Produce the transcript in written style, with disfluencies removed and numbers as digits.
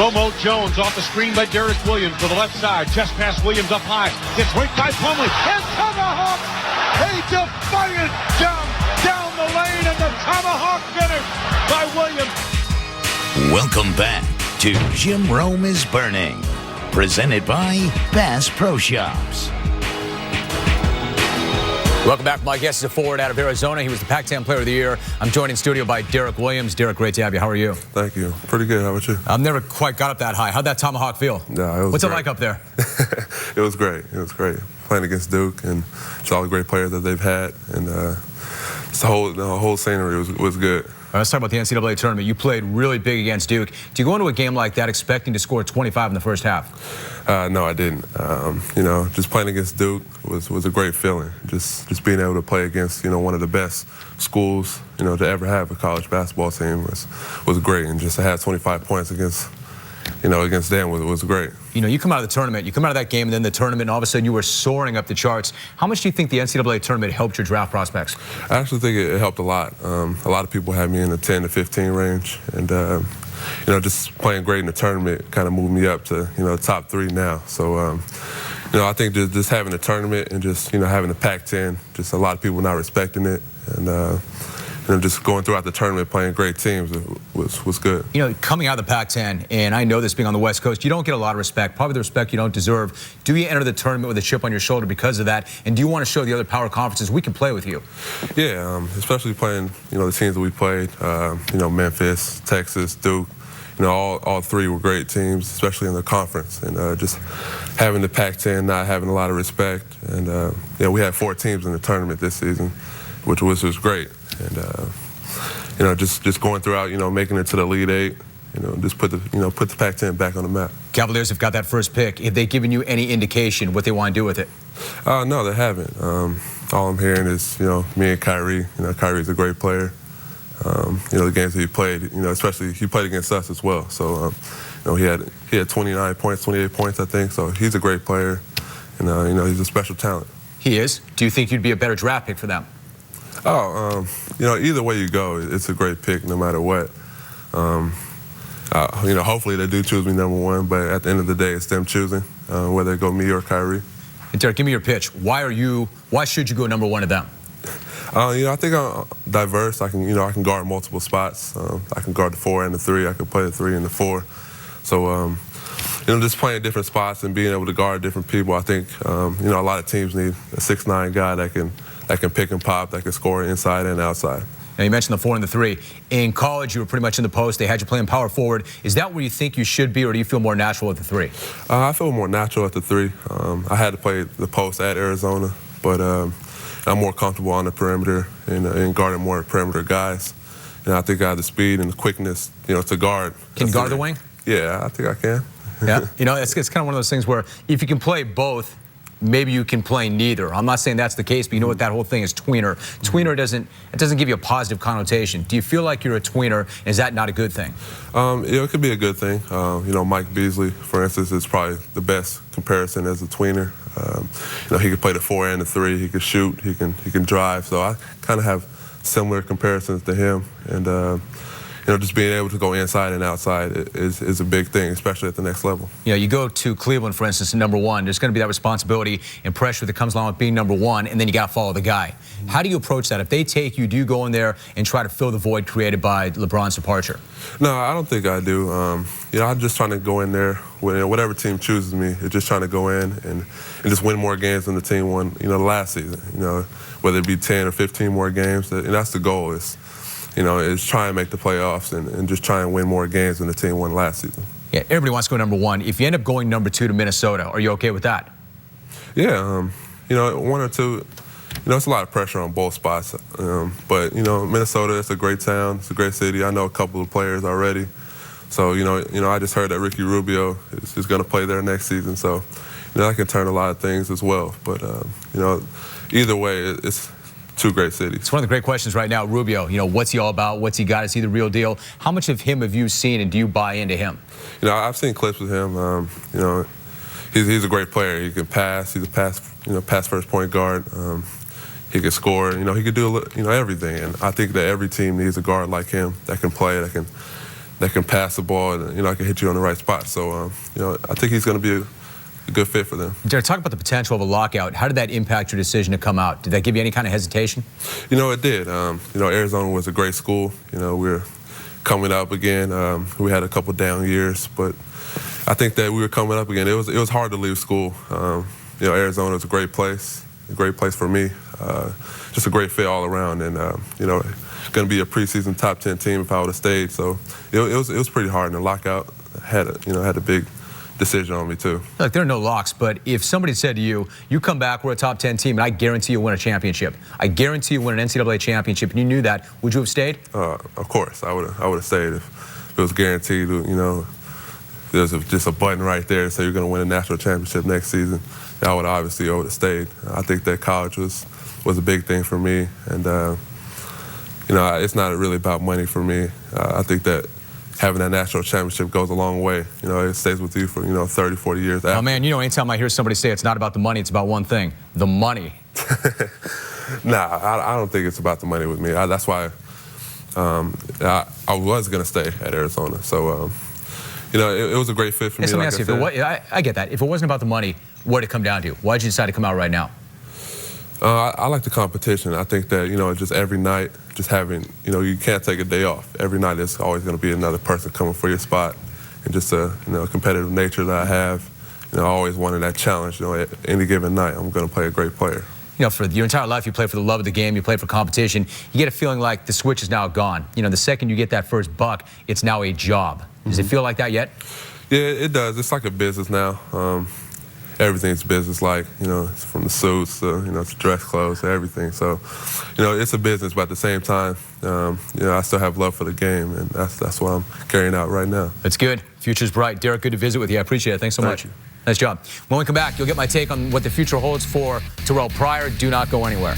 Romo Jones off the screen by Derrick Williams to the left side. Chest pass Williams up high. Gets raked by Plumlee. And tomahawk! A defiant jump down the lane and the tomahawk finish by Williams. Welcome back to Jim Rome is Burning, presented by Bass Pro Shops. Welcome back. My guest is a forward out of Arizona. He was the Pac-10 Player of the Year. I'm joined in studio by Derrick Williams. Derrick, great to have you. How are you? Thank you. Pretty good. How about you? I've never quite got up that high. How'd that tomahawk feel? Yeah, it was What's great. it like up there? It was great. It was great. Playing against Duke and just all the great players that they've had. And just the whole scenery was good. Let's talk about the NCAA tournament. You played really big against Duke. Do you go into a game like that expecting to score 25 in the first half? No, I didn't. Just playing against Duke was a great feeling. Just being able to play against one of the best schools to ever have a college basketball team was great. And just to have 25 points against them was great. You come out of the tournament, you come out of that game, and then the tournament, and all of a sudden you were soaring up the charts. How much do you think the NCAA tournament helped your draft prospects? I actually think it helped a lot. A lot of people had me in the 10 to 15 range, and just playing great in the tournament kind of moved me up to top 3 now. So I think just having a tournament and just having the Pac-10, just a lot of people not respecting it, and just going throughout the tournament, playing great teams was good. Coming out of the Pac-10, and I know this being on the West Coast, you don't get a lot of respect, probably the respect you don't deserve. Do you enter the tournament with a chip on your shoulder because of that? And do you want to show the other power conferences we can play with you? Yeah, especially playing, the teams that we played, Memphis, Texas, Duke. All 3 were great teams, especially in the conference. And just having the Pac-10, not having a lot of respect. And, we had 4 teams in the tournament this season, which was great. And just going throughout, making it to the Elite 8, just put the Pac-10 back on the map. Cavaliers have got that first pick. Have they given you any indication what they want to do with it? No, they haven't. All I'm hearing is, me and Kyrie. Kyrie's a great player. The games that he played, especially he played against us as well. So, he had 29 points, 28 points, I think. So he's a great player, and he's a special talent. He is. Do you think you'd be a better draft pick for them? Either way you go, it's a great pick no matter what. Hopefully they do choose me number 1, but at the end of the day, it's them choosing whether they go me or Kyrie. And Derrick, give me your pitch. Why should you go number 1 to them? I think I'm diverse. I can guard multiple spots. I can guard the 4 and the 3. I can play the 3 and the 4. So, just playing different spots and being able to guard different people. I think, a lot of teams need a 6'9" guy that can pick and pop, that can score inside and outside. Now, you mentioned the 4 and the 3. In college, you were pretty much in the post. They had you playing power forward. Is that where you think you should be, or do you feel more natural at the 3? I feel more natural at the 3. I had to play the post at Arizona, but I'm more comfortable on the perimeter and guarding more perimeter guys. And I think I have the speed and the quickness, to guard. Can you guard the wing? Yeah, I think I can. Yeah, it's kind of one of those things where if you can play both, maybe you can play neither. I'm not saying that's the case, but you know what that whole thing is, tweener. Tweener doesn't give you a positive connotation. Do you feel like you're a tweener? Is that not a good thing? It could be a good thing. Mike Beasley, for instance, is probably the best comparison as a tweener. He could play the 4 and the 3. He could shoot. He can drive. So I kind of have similar comparisons to him. And just being able to go inside and outside is a big thing, especially at the next level. You go to Cleveland, for instance, number 1. There's going to be that responsibility and pressure that comes along with being number 1, and then you got to follow the guy. How do you approach that? If they take you, do you go in there and try to fill the void created by LeBron's departure? No, I don't think I do. I'm just trying to go in there with whatever team chooses me. It's just trying to go in and just win more games than the team won, the last season. Whether it be 10 or 15 more games, and that's the goal. Is try and make the playoffs and just try and win more games than the team won last season. Yeah, everybody wants to go number 1. If you end up going number 2 to Minnesota, are you okay with that? Yeah, 1 or 2. It's a lot of pressure on both spots. But Minnesota, it's a great town. It's a great city. I know a couple of players already. So I just heard that Ricky Rubio is going to play there next season. So that can turn a lot of things as well. But either way, it's 2 great cities. It's one of the great questions right now. Rubio, what's he all about? What's he got? Is he the real deal? How much of him have you seen, and do you buy into him? I've seen clips with him. He's a great player. He can pass. He's a pass first point guard. He can score. He can do everything. And I think that every team needs a guard like him that can play, that that can pass the ball and, you know, I can hit you on the right spot. So, you know, I think he's going to be a good fit for them. Derrick, talk about the potential of a lockout. How did that impact your decision to come out? Did that give you any kind of hesitation? You know, it did. You know, Arizona was a great school. You know, we're coming up again. We had a couple down years, but I think that we were coming up again. It was hard to leave school. You know, Arizona is a great place for me. Just a great fit all around, and you know, going to be a preseason top 10 team if I would have stayed. So it was pretty hard, and the lockout had a big decision on me too. Look, there are no locks, but if somebody said to you, you come back, we're a top 10 team, and I guarantee you'll win a championship. I guarantee you'll win an NCAA championship, and you knew that, would you have stayed? Of course, I would have stayed if it was guaranteed. You know, there's just a button right there, so you're going to win a national championship next season. I would have stayed. I think that college was a big thing for me, and you know, it's not really about money for me. I think that having that national championship goes a long way. You know, it stays with you for, you know, 30, 40 years after. Oh, man, you know, anytime I hear somebody say it's not about the money, it's about one thing, the money. Nah, I don't think it's about the money with me. That's why I was going to stay at Arizona. So, you know, it was a great fit for me. Let me ask you, I get that. If it wasn't about the money, what did it come down to? Why did you decide to come out right now? I like the competition. I think that, you know, just every night, just having, you know, you can't take a day off. Every night there's always going to be another person coming for your spot. And just a, you know, competitive nature that I have, you know, I always wanted that challenge. You know, at any given night, I'm going to play a great player. You know, for your entire life, you play for the love of the game, you play for competition. You get a feeling like the switch is now gone. You know, the second you get that first buck, it's now a job. Does it feel like that yet? Yeah, it does. It's like a business now. Everything's business-like, you know, it's from the suits to, you know, to dress clothes to everything. So, you know, it's a business, but at the same time, you know, I still have love for the game, and that's what I'm carrying out right now. That's good. Future's bright. Derrick, good to visit with you. I appreciate it. Thanks so much. Thank you. Nice job. When we come back, you'll get my take on what the future holds for Terrell Pryor. Do not go anywhere.